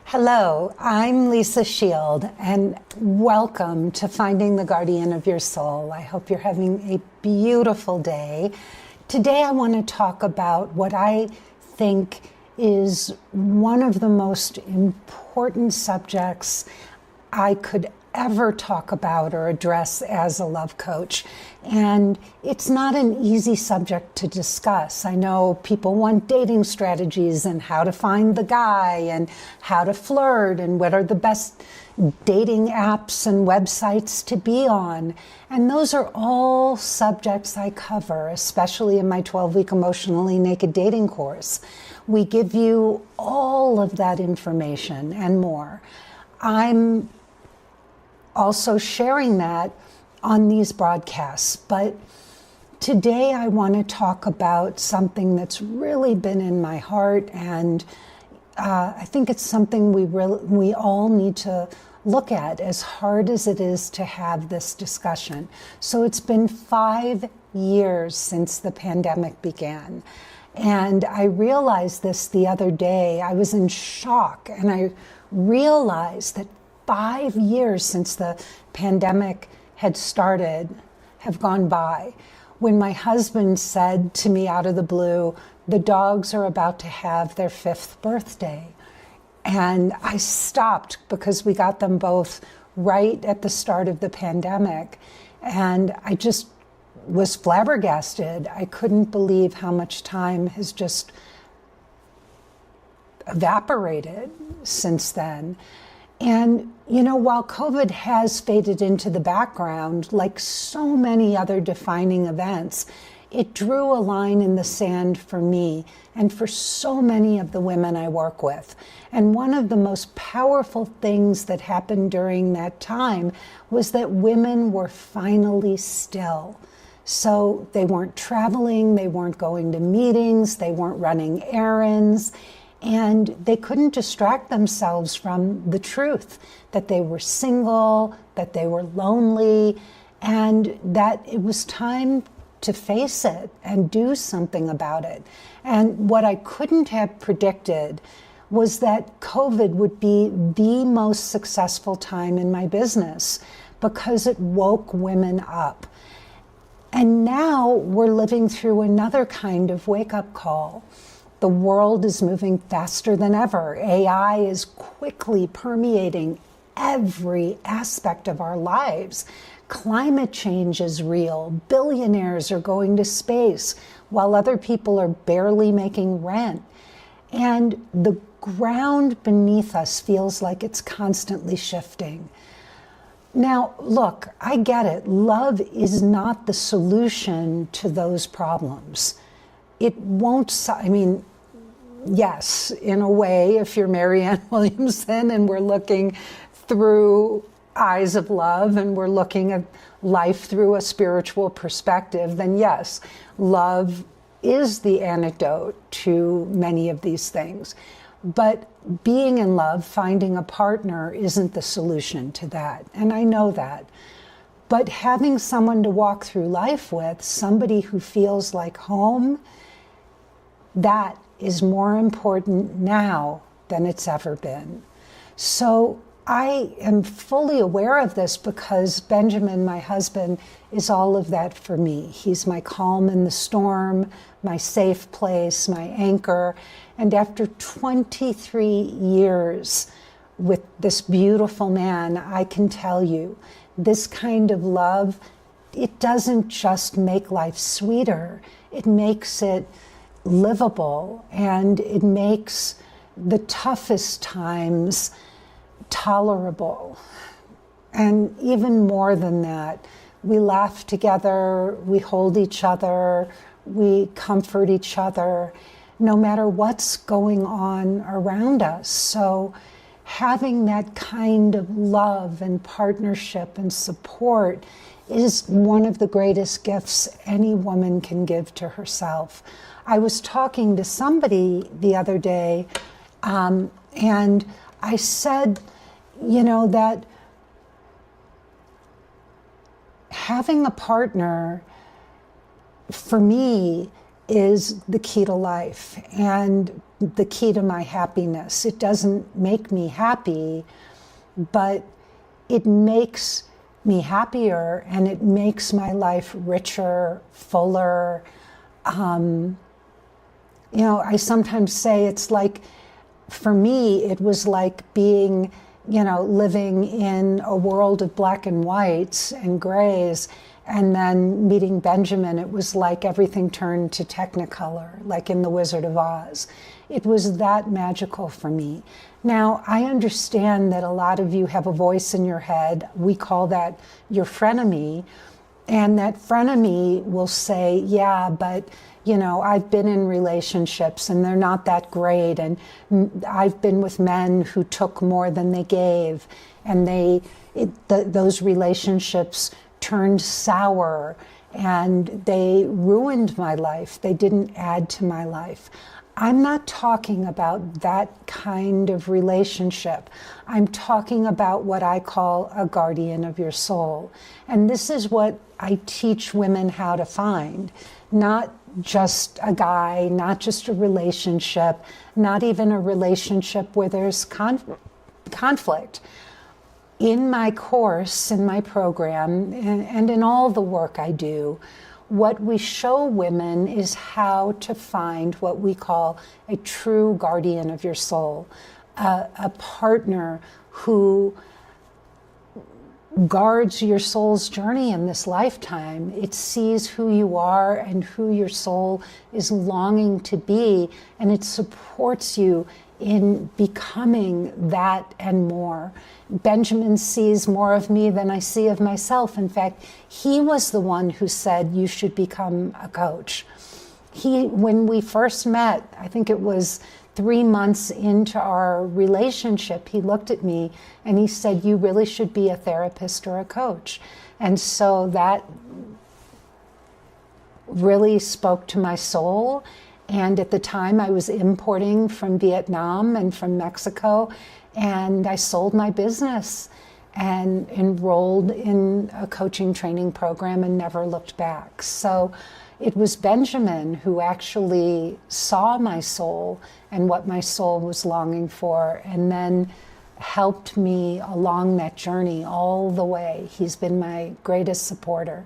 Hello, I'm Lisa Shield, and welcome to Finding the Guardian of Your Soul. I hope you're having a beautiful day. Today I want to talk about what I think is one of the most important subjects I could ever talk about or address as a love coach. And it's not an easy subject to discuss. I know people want dating strategies and how to find the guy and how to flirt and what are the best dating apps and websites to be on. And those are all subjects I cover, especially in my 12-week Emotionally Naked Dating course. We give you all of that information and more. I'm also sharing that on these broadcasts. But today I want to talk about something that's really been in my heart, and I think it's something we all need to look at, as hard as it is to have this discussion. So it's been 5 years since the pandemic began. And I realized this the other day. I was in shock, and I realized that 5 years since the pandemic had started have gone by, when my husband said to me out of the blue, the dogs are about to have their 5th birthday. And I stopped because we got them both right at the start of the pandemic. And I just was flabbergasted. I couldn't believe how much time has just evaporated since then. And, you know, while COVID has faded into the background, like so many other defining events, it drew a line in the sand for me and for so many of the women I work with. And one of the most powerful things that happened during that time was that women were finally still. So they weren't traveling, they weren't going to meetings, they weren't running errands. And they couldn't distract themselves from the truth that they were single, that they were lonely, and that it was time to face it and do something about it. And what I couldn't have predicted was that COVID would be the most successful time in my business because it woke women up. And now we're living through another kind of wake-up call. The world is moving faster than ever. AI is quickly permeating every aspect of our lives. Climate change is real. Billionaires are going to space while other people are barely making rent. And the ground beneath us feels like it's constantly shifting. Now, look, I get it. Love is not the solution to those problems. It won't, yes, in a way, if you're Marianne Williamson and we're looking through eyes of love and we're looking at life through a spiritual perspective, then yes, love is the antidote to many of these things. But being in love, finding a partner, isn't the solution to that. And I know that. But having someone to walk through life with, somebody who feels like home, that is more important now than it's ever been. So I am fully aware of this because Benjamin, my husband, is all of that for me. He's my calm in the storm, my safe place, my anchor. And after 23 years with this beautiful man, I can tell you, this kind of love, it doesn't just make life sweeter, it makes it livable, and it makes the toughest times tolerable. And even more than that, we laugh together, we hold each other, we comfort each other, no matter what's going on around us. So having that kind of love and partnership and support is one of the greatest gifts any woman can give to herself. I was talking to somebody the other day, and I said, that having a partner, for me, is the key to life and the key to my happiness. It doesn't make me happy, but it makes me happier and it makes my life richer, fuller. I sometimes say it's like, for me, it was like being, living in a world of black and whites and grays. And then meeting Benjamin, it was like everything turned to Technicolor, like in The Wizard of Oz. It was that magical for me. Now, I understand that a lot of you have a voice in your head. We call that your frenemy. And that frenemy will say, yeah, but, I've been in relationships and they're not that great. And I've been with men who took more than they gave. And those relationships turned sour and they ruined my life. They didn't add to my life. I'm not talking about that kind of relationship. I'm talking about what I call a guardian of your soul. And this is what I teach women how to find. Not just a guy, not just a relationship, not even a relationship where there's conflict. In my course, in my program, and in all the work I do, what we show women is how to find what we call a true guardian of your soul, a partner who guards your soul's journey in this lifetime. It sees who you are and who your soul is longing to be, and it supports you in becoming that and more. Benjamin sees more of me than I see of myself. In fact, he was the one who said you should become a coach. When we first met, I think it was 3 months into our relationship, he looked at me and he said, you really should be a therapist or a coach. And so that really spoke to my soul. And at the time I was importing from Vietnam and from Mexico, and I sold my business and enrolled in a coaching training program and never looked back. So it was Benjamin who actually saw my soul and what my soul was longing for, and then helped me along that journey all the way. He's been my greatest supporter.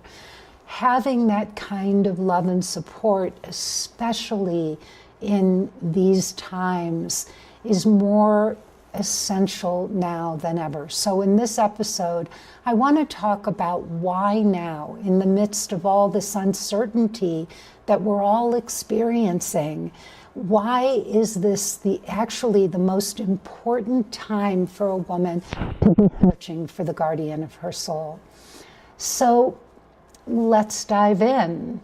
Having that kind of love and support, especially in these times, is more essential now than ever. So in this episode, I want to talk about why now, in the midst of all this uncertainty that we're all experiencing, why is this actually the most important time for a woman to be searching for the guardian of her soul? So let's dive in.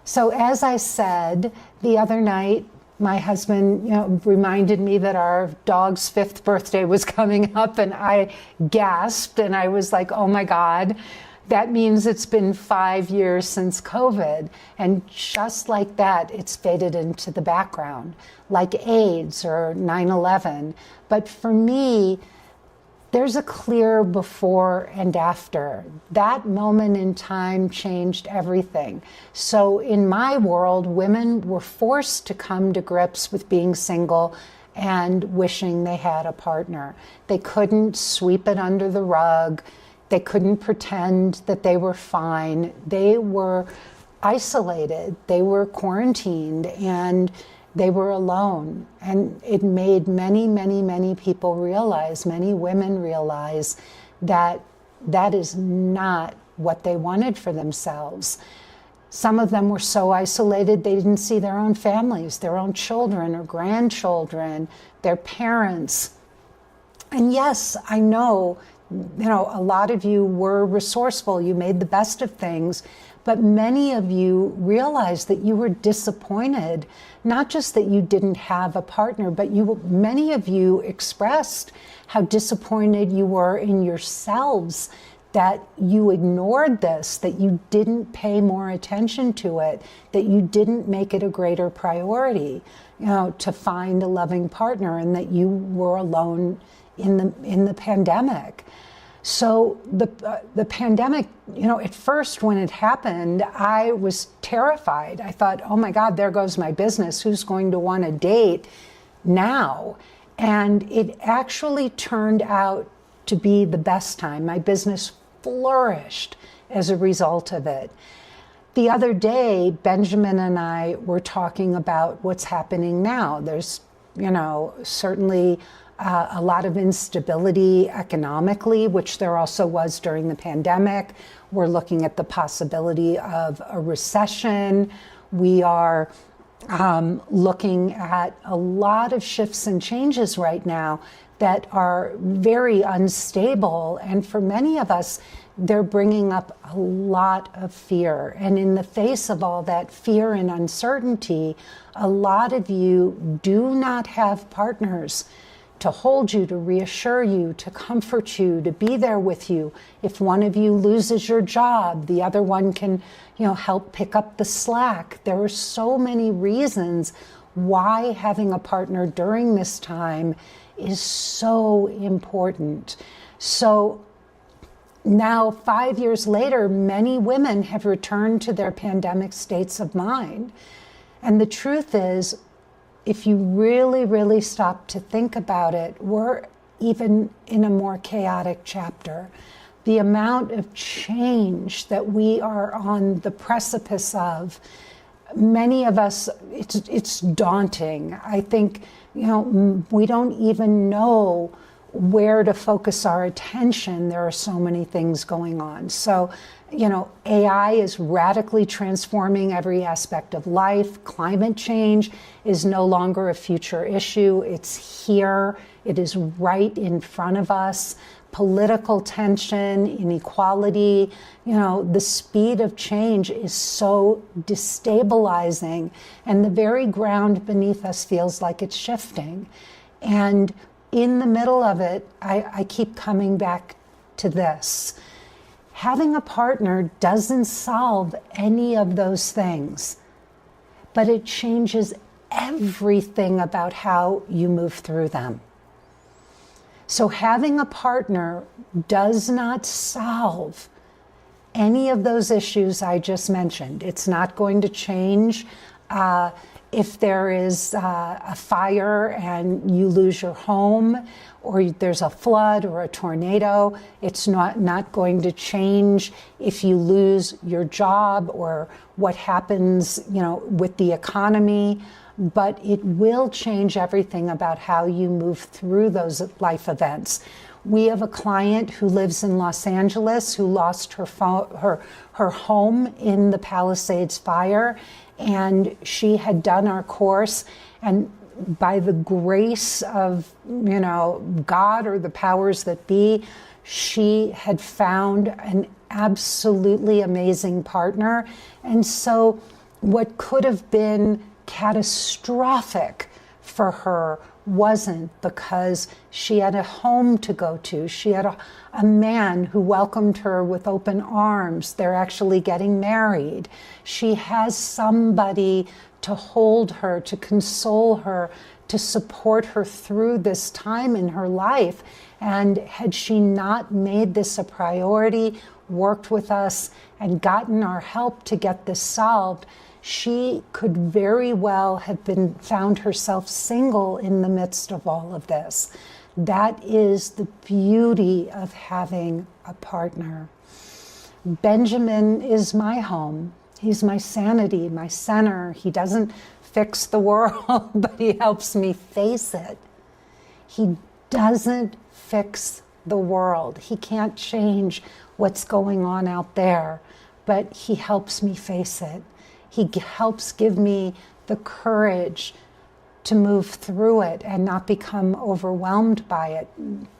So as I said, the other night, my husband, reminded me that our dog's 5th birthday was coming up, and I gasped and I was like, oh my God, that means it's been 5 years since COVID. And just like that, it's faded into the background, like AIDS or 9/11. But for me, there's a clear before and after. That moment in time changed everything. So in my world, women were forced to come to grips with being single and wishing they had a partner. They couldn't sweep it under the rug. They couldn't pretend that they were fine. They were isolated. They were quarantined, and they were alone. And it made many, many, many people realize, many women realize, that that is not what they wanted for themselves. Some of them were so isolated they didn't see their own families, their own children or grandchildren, their parents. And yes, I know, a lot of you were resourceful. You made the best of things. But many of you realized that you were disappointed, not just that you didn't have a partner, but many of you expressed how disappointed you were in yourselves, that you ignored this, that you didn't pay more attention to it, that you didn't make it a greater priority, to find a loving partner, and that you were alone in the pandemic. So the pandemic, at first when it happened, I was terrified. I thought, oh my God, there goes my business. Who's going to want to date now? And it actually turned out to be the best time. My business flourished as a result of it. The other day, Benjamin and I were talking about what's happening now. There's, certainly a lot of instability economically, which there also was during the pandemic. We're looking at the possibility of a recession. We are looking at a lot of shifts and changes right now that are very unstable. And for many of us, they're bringing up a lot of fear. And in the face of all that fear and uncertainty, a lot of you do not have partners to hold you, to reassure you, to comfort you, to be there with you. If one of you loses your job, the other one can, help pick up the slack. There are so many reasons why having a partner during this time is so important. So now, 5 years later, many women have returned to their pandemic states of mind. And the truth is, if you really, really stop to think about it, we're even in a more chaotic chapter. The amount of change that we are on the precipice of, many of us, it's daunting. I think, we don't even know where to focus our attention. There are so many things going on. So, AI is radically transforming every aspect of life. Climate change is no longer a future issue. It's here. It is right in front of us. Political tension, inequality, the speed of change is so destabilizing, and the very ground beneath us feels like it's shifting. And in the middle of it, I keep coming back to this. Having a partner doesn't solve any of those things, but it changes everything about how you move through them. So having a partner does not solve any of those issues I just mentioned. It's not going to change if there is a fire and you lose your home, or there's a flood or a tornado. It's not going to change if you lose your job or what happens, with the economy. But it will change everything about how you move through those life events. We have a client who lives in Los Angeles who lost her home in the Palisades fire, and she had done our course, and by the grace of, God or the powers that be, she had found an absolutely amazing partner. And so what could have been catastrophic for her wasn't, because she had a home to go to. She had a man who welcomed her with open arms. They're actually getting married. She has somebody to hold her, to console her, to support her through this time in her life. And had she not made this a priority, worked with us, and gotten our help to get this solved, she could very well have found herself single in the midst of all of this. That is the beauty of having a partner. Benjamin is my home. He's my sanity, my center. He doesn't fix the world, but he helps me face it. He doesn't fix the world. He can't change what's going on out there, but he helps me face it. He helps give me the courage to move through it and not become overwhelmed by it.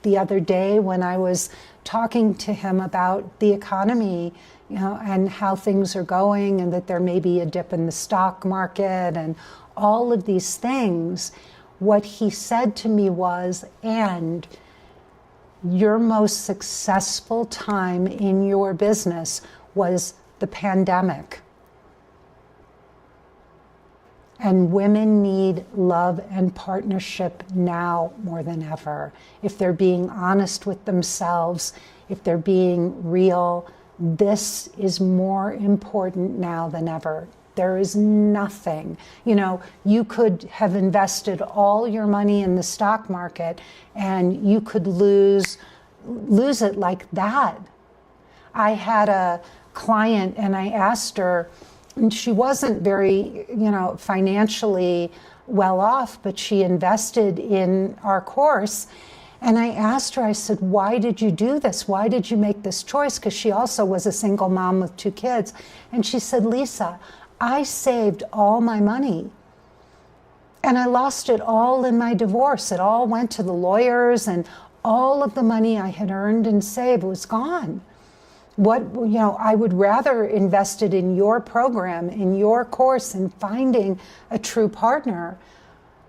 The other day when I was talking to him about the economy, and how things are going, and that there may be a dip in the stock market and all of these things, what he said to me was, and your most successful time in your business was the pandemic. And women need love and partnership now more than ever. If they're being honest with themselves, if they're being real, this is more important now than ever. There is nothing, you could have invested all your money in the stock market and you could lose it like that. I had a client and I asked her, and she wasn't very, financially well off, but she invested in our course. And I asked her, I said, why did you do this? Why did you make this choice? Because she also was a single mom with 2 kids. And she said, Lisa, I saved all my money and I lost it all in my divorce. It all went to the lawyers and all of the money I had earned and saved was gone. I would rather invest it in your program, in your course, in finding a true partner,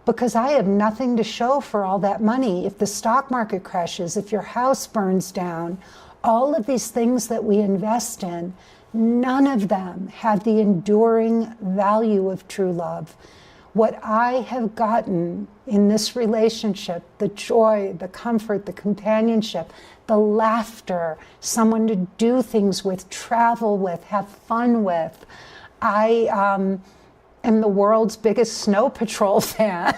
because I have nothing to show for all that money. If the stock market crashes, if your house burns down, all of these things that we invest in, none of them have the enduring value of true love. What I have gotten in this relationship, the joy, the comfort, the companionship, the laughter, someone to do things with, travel with, have fun with. I am the world's biggest Snow Patrol fan.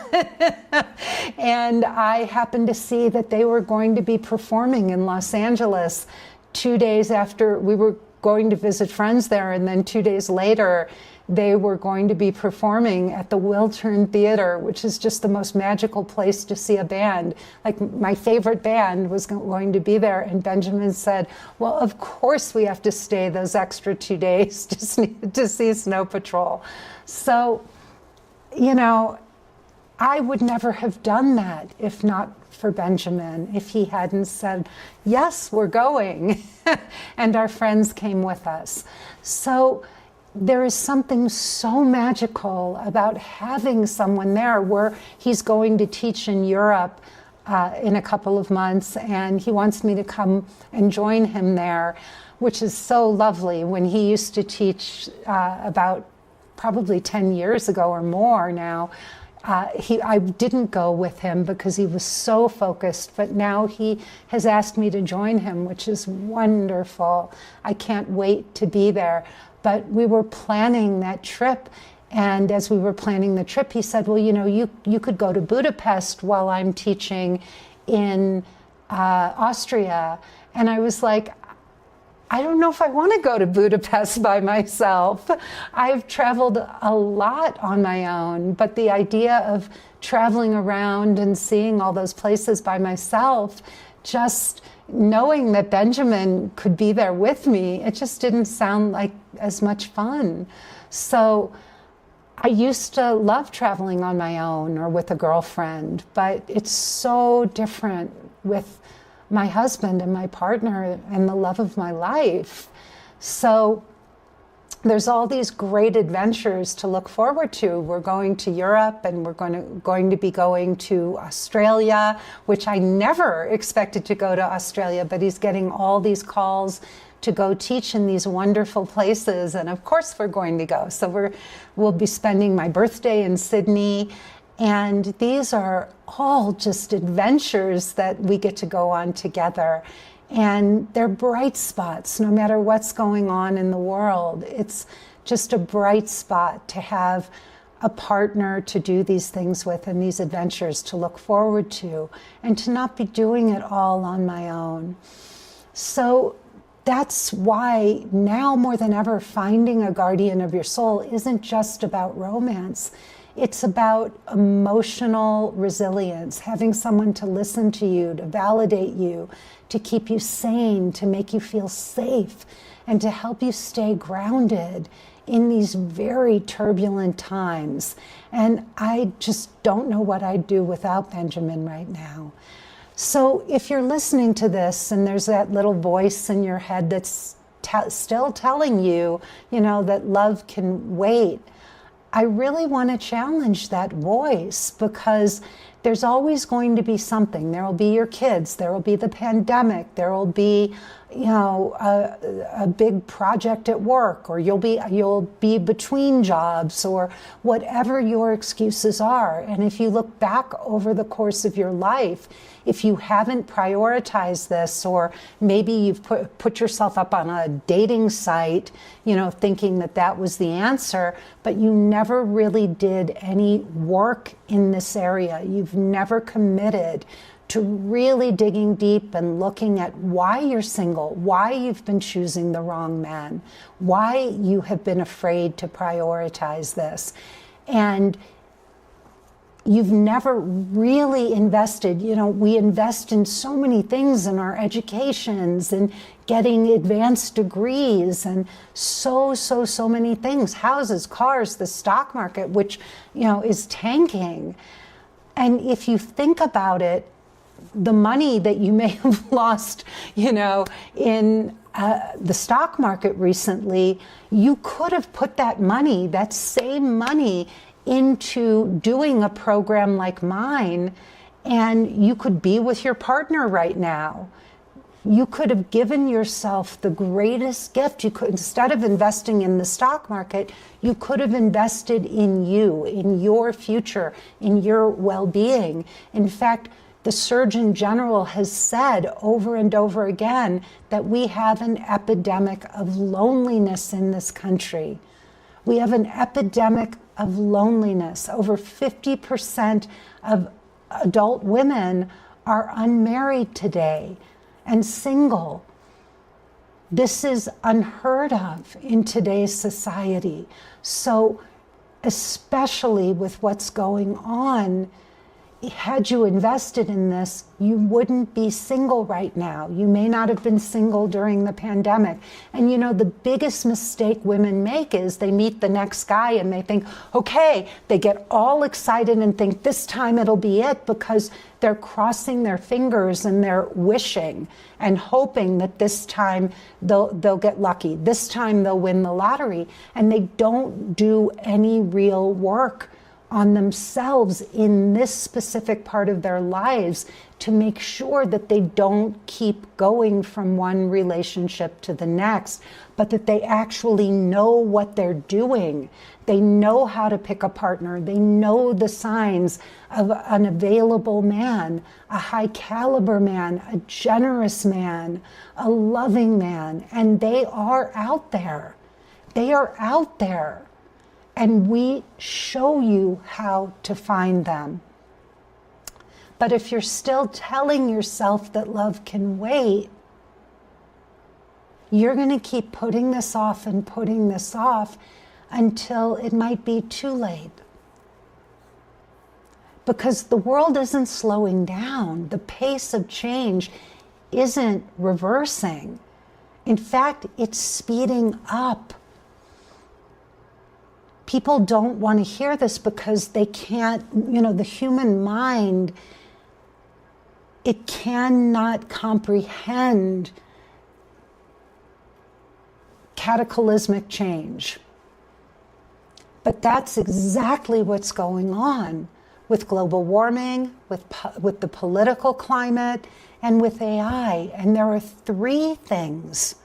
And I happened to see that they were going to be performing in Los Angeles 2 days after we were going to visit friends there. And then 2 days later, they were going to be performing at the Wiltern Theater, which is just the most magical place to see a band. Like, my favorite band was going to be there. And Benjamin said, well, of course we have to stay those extra 2 days to see Snow Patrol. So, I would never have done that if not for Benjamin, if he hadn't said, yes, we're going. And our friends came with us. So there is something so magical about having someone there. Where he's going to teach in Europe in a couple of months, and he wants me to come and join him there, which is so lovely. When he used to teach about probably 10 years ago or more now, I didn't go with him because he was so focused, but now he has asked me to join him, which is wonderful. I can't wait to be there. But we were planning that trip, and as we were planning the trip, he said, well, you could go to Budapest while I'm teaching in Austria. And I was like, I don't know if I want to go to Budapest by myself. I've traveled a lot on my own, but the idea of traveling around and seeing all those places by myself, just knowing that Benjamin could be there with me, it just didn't sound like as much fun. So I used to love traveling on my own or with a girlfriend, but it's so different with my husband and my partner and the love of my life. So there's all these great adventures to look forward to. We're going to Europe, and we're going to be going to Australia, which I never expected to go to Australia, but he's getting all these calls to go teach in these wonderful places. And of course we're going to go. So we'll be spending my birthday in Sydney. And these are all just adventures that we get to go on together. And they're bright spots, no matter what's going on in the world. It's just a bright spot to have a partner to do these things with and these adventures to look forward to, and to not be doing it all on my own. So that's why now more than ever, finding a guardian of your soul isn't just about romance. It's about emotional resilience, having someone to listen to you, to validate you, to keep you sane, to make you feel safe, and to help you stay grounded in these very turbulent times. And I just don't know what I'd do without Benjamin right now. So if you're listening to this and there's that little voice in your head that's still telling you, that love can wait, I really want to challenge that voice, because there's always going to be something. There will be your kids, there will be the pandemic, there will be, a big project at work, or you'll be between jobs, or whatever your excuses are. And if you look back over the course of your life, if you haven't prioritized this, or maybe you've put yourself up on a dating site, thinking that that was the answer, but you never really did any work in this area. You've never committed to really digging deep and looking at why you're single, why you've been choosing the wrong men, why you have been afraid to prioritize this. And you've never really invested. We invest in so many things in our educations and getting advanced degrees and so many things, houses, cars, the stock market, which, is tanking. And if you think about it, the money that you may have lost, in the stock market recently, you could have put that same money into doing a program like mine, and you could be with your partner right now. You could have given yourself the greatest gift. You could, instead of investing in the stock market, you could have invested in you, in your future, in your well-being. In fact, the Surgeon General has said over and over again that we have an epidemic of loneliness in this country. We have an epidemic of loneliness. Over 50% of adult women are unmarried today and single. This is unheard of in today's society. So, especially with what's going on, had you invested in this, you wouldn't be single right now. You may not have been single during the pandemic. And the biggest mistake women make is they meet the next guy and they think, okay, they get all excited and think this time it'll be it, because they're crossing their fingers and they're wishing and hoping that this time they'll get lucky. This time they'll win the lottery. And they don't do any real work on themselves in this specific part of their lives to make sure that they don't keep going from one relationship to the next, but that they actually know what they're doing. They know how to pick a partner. They know the signs of an available man, a high caliber man, a generous man, a loving man, and they are out there. They are out there. And we show you how to find them. But if you're still telling yourself that love can wait, you're going to keep putting this off and putting this off until it might be too late. Because the world isn't slowing down. The pace of change isn't reversing. In fact, it's speeding up. People don't want to hear this because they can't, the human mind, it cannot comprehend cataclysmic change. But that's exactly what's going on with global warming, with the political climate, and with AI. And there are three things,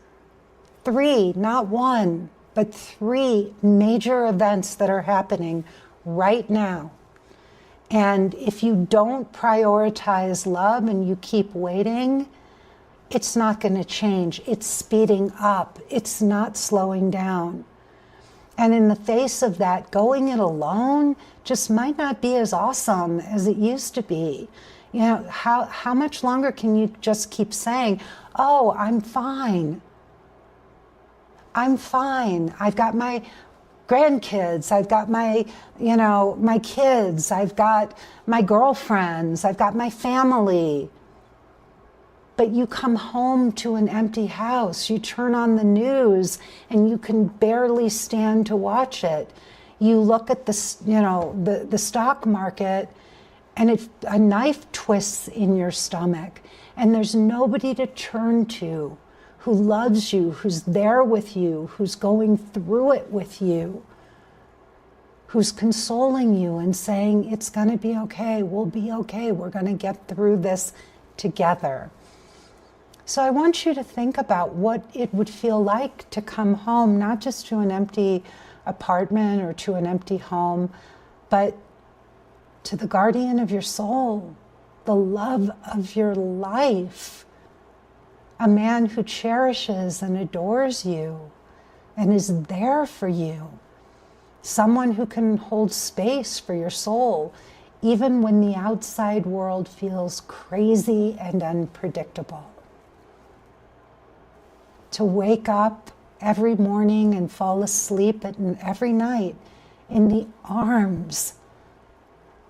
not one, but three major events that are happening right now. And if you don't prioritize love and you keep waiting, it's not going to change. It's speeding up. It's not slowing down. And in the face of that, going it alone just might not be as awesome as it used to be. How much longer can you just keep saying, oh, I'm fine. I'm fine. I've got my grandkids. I've got my kids. I've got my girlfriends. I've got my family. But you come home to an empty house. You turn on the news and you can barely stand to watch it. You look at the stock market and a knife twists in your stomach, and there's nobody to turn to who loves you, who's there with you, who's going through it with you, who's consoling you and saying, it's going to be okay, we'll be okay, we're going to get through this together. So I want you to think about what it would feel like to come home, not just to an empty apartment or to an empty home, but to the guardian of your soul, the love of your life, a man who cherishes and adores you and is there for you, someone who can hold space for your soul, even when the outside world feels crazy and unpredictable. To wake up every morning and fall asleep every night in the arms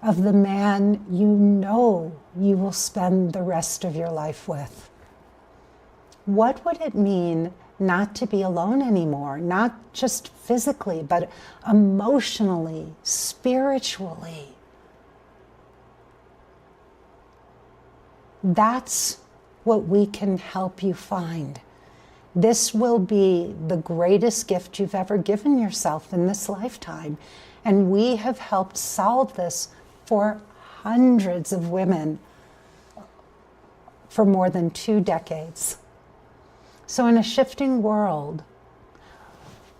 of the man you know you will spend the rest of your life with. What would it mean not to be alone anymore, not just physically, but emotionally, spiritually? That's what we can help you find. This will be the greatest gift you've ever given yourself in this lifetime. And we have helped solve this for hundreds of women for more than 2 decades. So in a shifting world,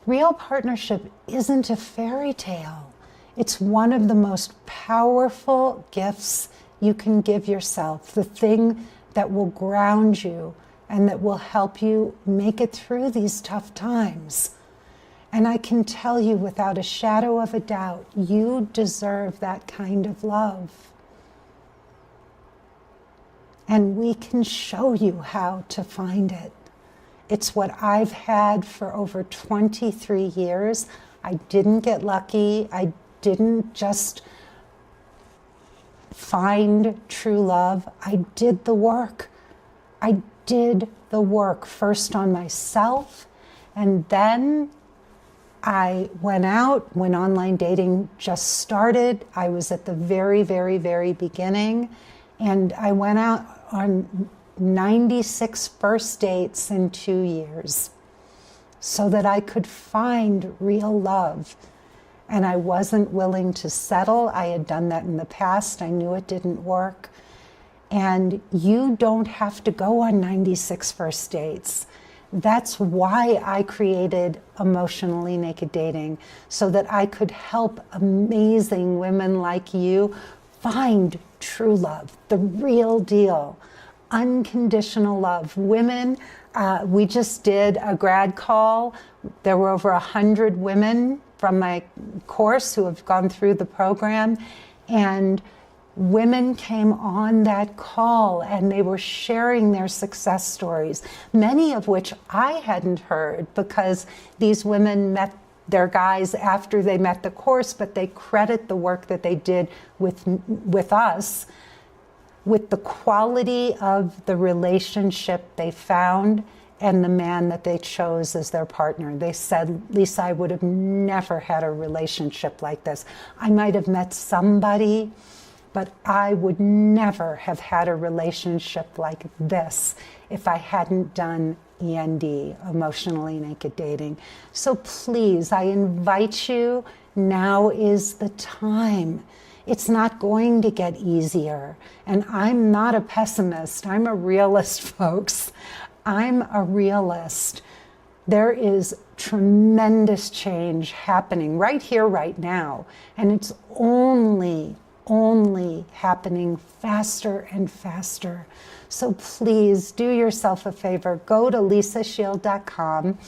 real partnership isn't a fairy tale. It's one of the most powerful gifts you can give yourself, the thing that will ground you and that will help you make it through these tough times. And I can tell you without a shadow of a doubt, you deserve that kind of love. And we can show you how to find it. It's what I've had for over 23 years. I didn't get lucky. I didn't just find true love. I did the work. I did the work first on myself, and then I went out when online dating just started. I was at the very, very, very beginning, and I went out on 96 first dates in 2 years so that I could find real love. And I wasn't willing to settle. I had done that in the past. I knew it didn't work. And you don't have to go on 96 first dates. That's why I created Emotionally Naked Dating, so that I could help amazing women like you find true love, the real deal, unconditional love. Women, we just did a grad call. There were over 100 women from my course who have gone through the program, and women came on that call and they were sharing their success stories, many of which I hadn't heard, because these women met their guys after they met the course, but they credit the work that they did with us, with the quality of the relationship they found and the man that they chose as their partner. They said, Lisa, I would have never had a relationship like this. I might have met somebody, but I would never have had a relationship like this if I hadn't done END, Emotionally Naked Dating. So please, I invite you, now is the time. It's not going to get easier. And I'm not a pessimist. I'm a realist, folks. I'm a realist. There is tremendous change happening right here, right now. And it's only happening faster and faster. So please do yourself a favor. Go to lisashield.com.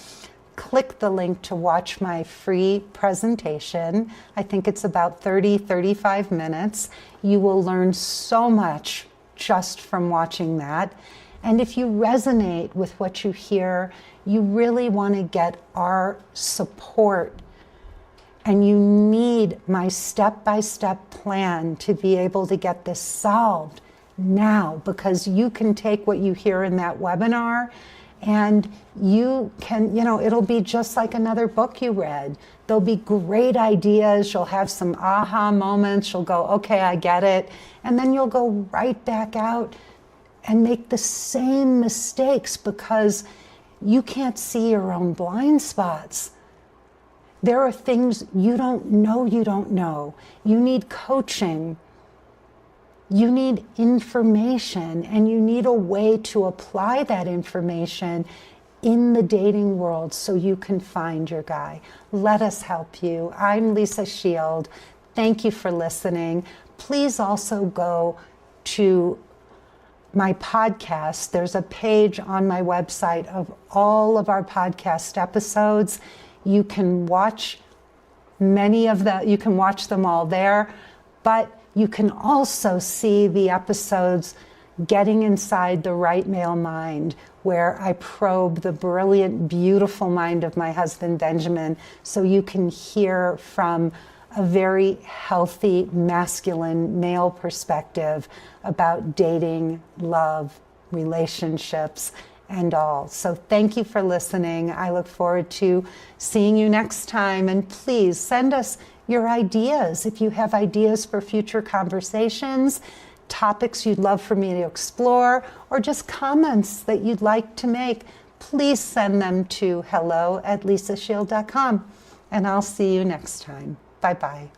Click the link to watch my free presentation. I think it's about 35 minutes. You will learn so much just from watching that. And if you resonate with what you hear, you really want to get our support. And you need my step-by-step plan to be able to get this solved now, because you can take what you hear in that webinar and you can, it'll be just like another book you read. There'll be great ideas. You'll have some aha moments. You'll go, okay, I get it. And then you'll go right back out and make the same mistakes because you can't see your own blind spots. There are things you don't know. You need coaching You need information, and you need a way to apply that information in the dating world so you can find your guy. Let us help you. I'm Lisa Shield. Thank you for listening. Please also go to my podcast. There's a page on my website of all of our podcast episodes. You can watch you can watch them all there, but you can also see the episodes Getting Inside the Right Male Mind, where I probe the brilliant, beautiful mind of my husband, Benjamin, so you can hear from a very healthy, masculine male perspective about dating, love, relationships, and all. So thank you for listening. I look forward to seeing you next time. And please send us your ideas. If you have ideas for future conversations, topics you'd love for me to explore, or just comments that you'd like to make, please send them to hello@lisashield.com. And I'll see you next time. Bye-bye.